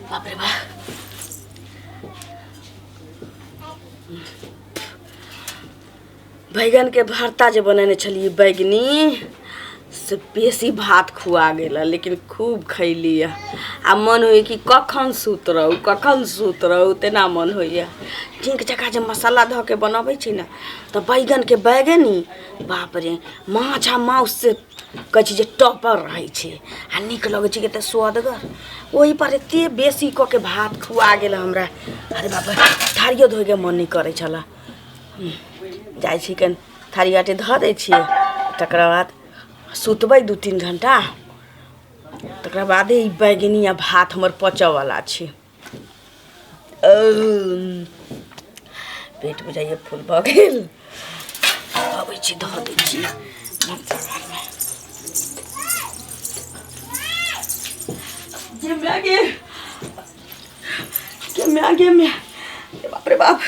बाप रे बाप। बैगन के भरता जे बनेने छलिए बैगनी से बेसी भात खुआ गेला, लेकिन खूब खैली। आ मन होइए कि कखन सुत रहू तेना मन होइए। ठीक जगह जे मसाला धऽ के बनबै छी ने तऽ बैगन के बैगनी बाप रे माछ आ माउस से कहै छी जे टॉपर रहै छै आ नीक लगै छै कते स्वादगर। ओही पर एते बेसी कऽ के भात खुआ गेल हमरा। अरे बाप रे थारियो धोय के मन नहि करै छला। जाइ छी कनि थारी आटे धऽ दै छियै, तकरा बाद सुतबै 2-3 घंटा, तकरा बादे ई बैगनी आ भात हमर पचऽवला छै। पेट बुझाइए फूल भऽ गेल। अबै छी धऽ दै छियै गे बाप रे बाप।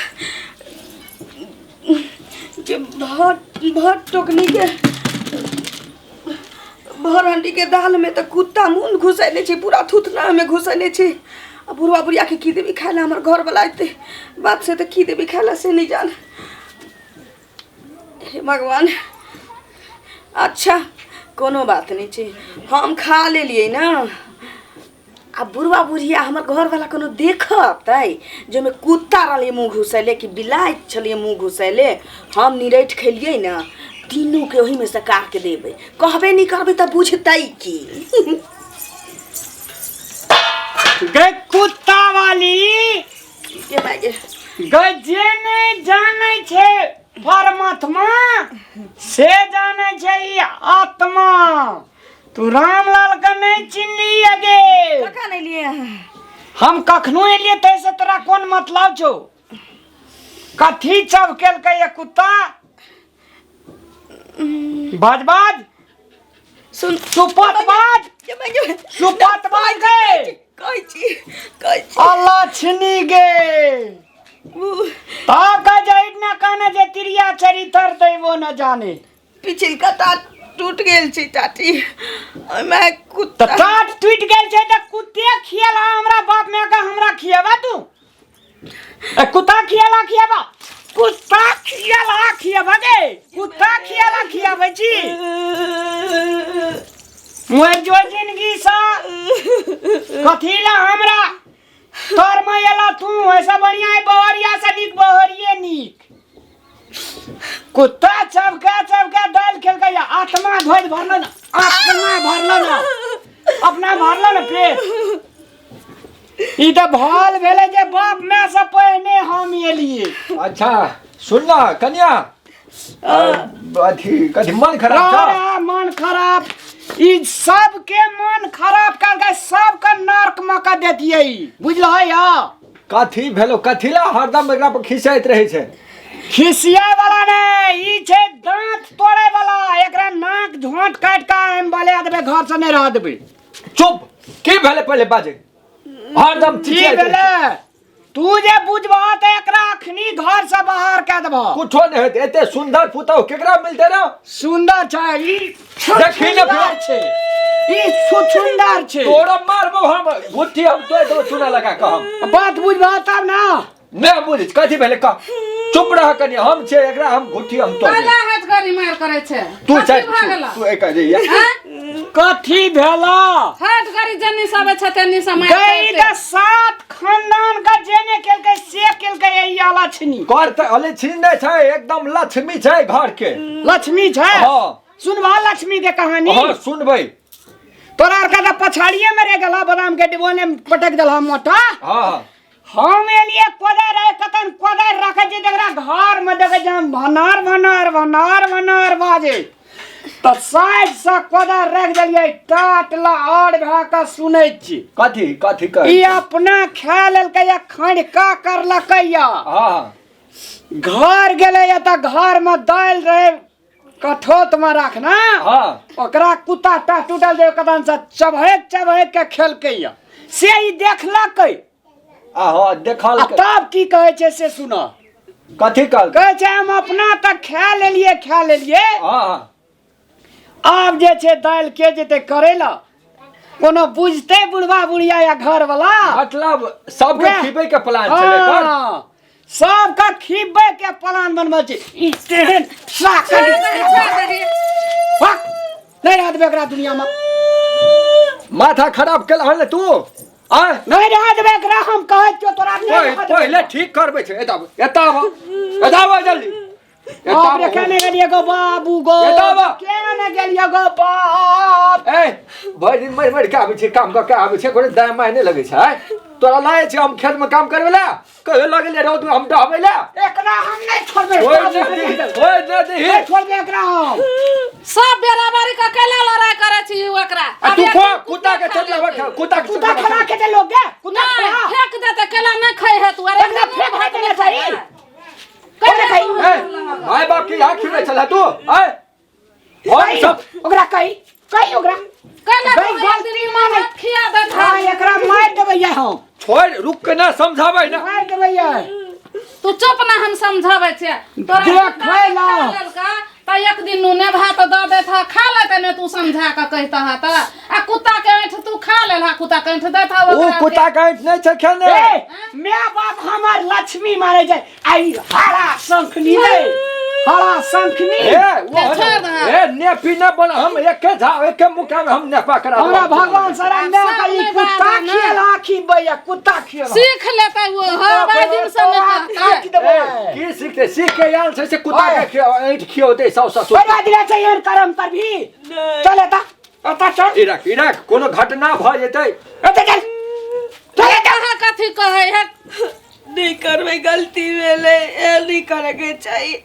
जे भर टोकनी के भर हंडी के दाल में तो कुत्ता मुंह घुसैले छै, पूरा थुथना में घुसैले छै। आ बुढ़वा बुढ़िया के की देवी खाए ला, हमर घर वाला एते बात से तो की देवी खाए ला से नहीं जान। हे भगवान। अच्छा कोनो बात नहीं छै, हम खा लेलिए ना। आ बुढ़वा बुढ़िया हमर घर वाला कोनो देखतै जे में कुत्ता रहले मुंह घुसैले कि बिलाइ छलिए मुंह घुसैले। हम निरैठ खेलिए ना, तीनों के वही में से काट के देबै। कहबे नहीं करबै त बुझतै की। गे कुत्ता वाली के मागे गजे नहीं जाने छे परमात्मा से जाने छे ई आत्मा। तू रामलाल का नहीं चिन्हली अगे। कखन एलिए? हम कखनो एलिए तैसे तोरा कौन मतलब छो? कथी चबकेल के ये कुत्ता? बाज सुन सुपत बाज सुपत बाज गए कहै छी अल्लाह छिनी गे। ता का जाइत ना काने जे तिरिया चरित्र दैवो न जाने। पिछिल कटा टूट गेल छै टाटी, ओइमे कुत्ता टाट टूट गेल छै त कुत्ते खियाला हमरा बाप में का हमरा खियाबा तू? ए कुत्ता खियाला कुत्ता खियाबा गे कुत्ता खियाबे छी। मोर जो जिंदगी सा कथी ला हमरा तोर में एला तू ऐसा बढ़िया है बहरिया से नीक बहरिए नीक। कुत्ता चबका दाल खेल के आत्मा ध्वज भरल ना, आत्मा भरल ना, अपना भरल ना पेट। ई त भाल भेले जे बाप में से पहले हम एलिए। अच्छा सुन ना कन्या, कथी मन खराब था? मन खराब ई सब के मन खराब करके सबका नरक मका देतिए। बुझलो या कथी भेलो? कथी ला हरदम एकरा पर खिसियाइत रहे छै? खिसिया वाला ने ई छे दांत तोड़े वाला। एकरा नाक झोंट काट के हम बले देबे, घर से नहीं रह देबे। चुप। की भेले पहले बाजे? हरदम ठीक भेले तू जे बुझबा त एकरा अखनी घर से बाहर क देबो। कुछो नहीं हेते। एते सुंदर पुतौ केकरा मिलते ना? सुंदर छै ई, देखी न छै ई सुंदर छै। तोरा मारबो हम गुट्ठी, हम तो चूना लगा कहम। बात बुझबा तब ना। नहीं बुझ कथी भेले का? चुप रह कन्या, हम छे एकरा हम गुट्ठी हम तो काला हाथ गरी मार करे छे। तू तू एक जइया कथी भेला? हाथ गरी जन्नी सब छतनी समय गई त सात खानदान का जेने केल के से केल के ई आला छनी कर त अले छिने छै, एकदम लक्ष्मी छै घर के। लक्ष्मी छै? हां सुनवा लक्ष्मी के कहानी। हां सुनबै। तोरा आर का पछाड़िए में रे गला बादाम के डिबो ने पटक देला मोटा। हां हम एलिए कोदर रे कतन कोदर रखे जे देखरा घर में देखे जम भनार बाजे त साइड से कोदर रख देलिए टाटला और भा का सुनै छी। कथी कर ई अपना खा लेल के या खंड का करला कैया। हां घर गेले या त घर में दाल रहे कठोत में रखना। हां ओकरा कुत्ता टा टूटल दे कदन से चबहे के खेल के या से ई देखलकै। हां देखल तब की कहे छे से सुनो। कथी कहल? कहे छे हम अपना तक खा लेलिए। हां आब जे छै दालि के जेते करेला कोनो बुझते बुढ़वा बुढ़िया या घर वाला मतलब सबके खिबै के प्लान छलै कर सबका खिबै के प्लान बनबै छै ई तेहन साकरी नहीं रह देबे एकरा दुनिया में माथा खराब केला हन तू आ नहीं रह देबे एकरा हम कहै छियो तोरा नहीं रह देबे पहिले ठीक करबै छै एता जल्दी बाप रे केने गेलिए गो बाबू गो केने गेलिए गो बाप ए भरि दिन मर के आबै छै काम क के आबै छै कोइ दाय माय नहि लगै छै तोरा लाए छै हम खेत में काम करबे ला कहे लगले रहो तू हम डहबै ला एकरा हम नहीं छोड़बे ओए नहीं छोड़बे एकरा हम सब बेराबारी का केला लड़ाई करे छी ओकरा तू को कुत्ता के चलला कुत्ता खड़ा के दे लोग कुत्ता नहीं फेंक देते केला नहीं खाई है तू अरे एकरा फेंक दे नहीं सही करे खाई माय बाप की आंख में चला तू ए हम सब ओकरा कही ओकरा केला भाई गलती माने खिया दे हां एकरा मार देबै हम छोड़ रुक के ना समझाबै ना मार देबै तू चुप ना हम समझावे छे तोरा देख खैला त एक दिन नूने भात द दे था खा लेते ने तू समझा के कहता है त आ कुत्ता के ऐठ तू खा लेला कुत्ता के ऐठ दे था ओ कुत्ता के ऐठ नहीं छै खेने मैं बाप हमर लक्ष्मी मारे जाय आई हरा शंखनी रे हरा शंखनी ए ने पीना बन हम एक के मुका में हम नेपा करा हमरा भगवान शरण दे कई कुत्ता खिला खिबै कुत्ता खिला सीख लेते वो हर बार दिन से नहीं की सीखते सीख के यार से कुत्ता के ऐठ खियोते सौ बड़ा दिला छै यार कर्म करभी चले ता चल इराक कोनो घटना भ जेतै चल चले कहा कथी कहे है नहीं करबे गलती भेले ए नहीं करे के चाहिए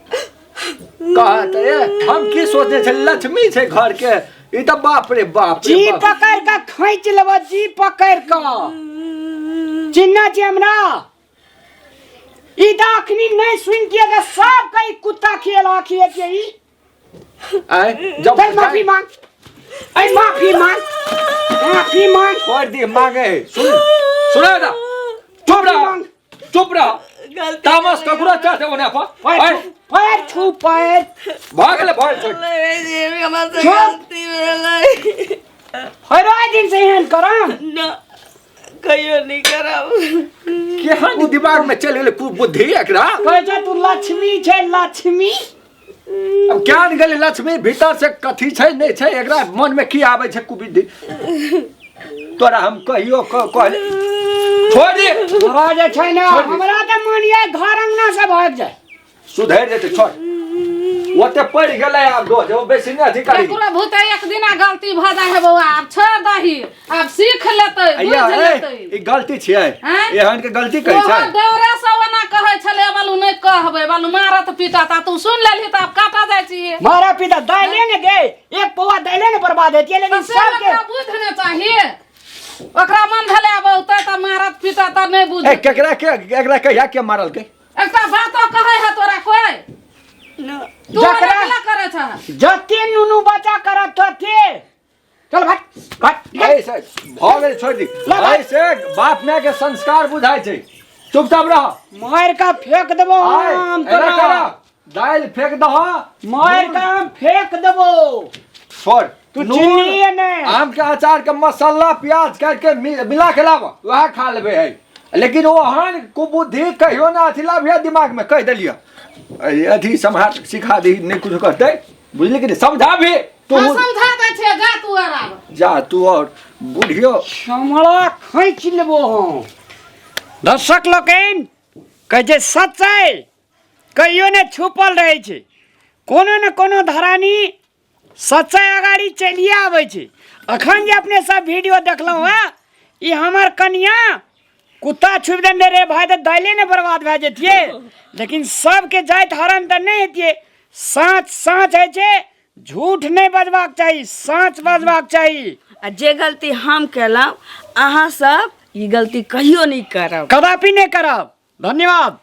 कहते हम की सोचने छे लक्ष्मी छै घर के ई त बाप रे बाप जी पकड़ के खींच लेबो जी पकड़ के चिन्ना छी हमरा ई दाखनी नहीं सुन के सब कई कुत्ता खिला खिए के ई आई जब चल माफी मांग आई माफी मांग छोड़ दी मांगे सुना ना चुप रह तामस ककरो चाहते होने पर पैर छू पैर भागले भाग छोड़ गलती भेले हर दिन से एहन करम ना कहियो नहीं करब केहन दिमाग में चल गेले बुद्धि एकरा कहे छै तू लक्ष्मी छै लक्ष्मी अब क्या गेले लक्ष्मी भीतर से कथी छै नहीं छै एकरा मन में की आवे छै कुबुद्धि तोरा हम कहियो कहले छोड़ दे राजा छै ना हमरा त मानिए घर अंगना से भाग जाए सुधर जेते छोड़ ओते पड़ गेलै आब दो जो बेसी नहीं अधिकारी पूरा भूत एक दिन गलती भ जाय है बउआ अब छोड़ दही अब सीख लेते बुझ लेते ई गलती छियै एहन के गलती कहै छै डरे से ओना कहै छले बालू नहीं कहबे बालू मारत पीटत तू सुन लेली त अब काटा जाय छी मारा पिता दाइले ने गे एक पौवा दाइले ने बर्बाद हेतिए लेकिन सब के बुझने चाहिए ओकरा मन भले बहुते त मारत पीटत त नहीं बुझ केकरा के एकरा कहिया के मारल के एकटा बातो कहै है तोरा कोई ना तू अकेला करे छ जते नुनु बच्चा करत थे चल भाग ऐसे भागे छोड़ दी ऐसे बाप माय के संस्कार बुझाय छै चुपचाप रह मार का फेंक देबो हम तोरा दाल फेंक दह मार का हम फेंक देबो छोड़ तू चिन्नी ने आम के अचार के मसाला प्याज काट के मिला के लाब वह खा लेबे है लेकिन वो हन कुबुद्धि कहियो ना अथिला भी दिमाग में कह देलियो अथी सम्हार सिखा दी नहीं कुछ करते बुझली कि नहीं समझा भी तू समझा दे छे जा तू आराम जा तू और बुढ़ियो समला खींच लेबो हम दर्शक लोकन कहे जे सच्चाई कहियो ने छुपल रहे छै कोनो न कोनो धरानी सच्चाई अगाड़ी चलिए आबै छै अखन जे अपने सब वीडियो देखलहुँ ई हमर कन्या कुत्ता छुप देने रे भाई तो दाइले ने बर्बाद भए जतिए लेकिन सबके जाइत हरण तऽ नहीं हेतिए साँच साँच है छै झूठ नहीं बजबाक चाहिए साँच बजबाक चाहिए आ जे गलती हम केलहुँ अहाँ सब ई गलती कहियो नहीं करब कदापि नहीं करब धन्यवाद।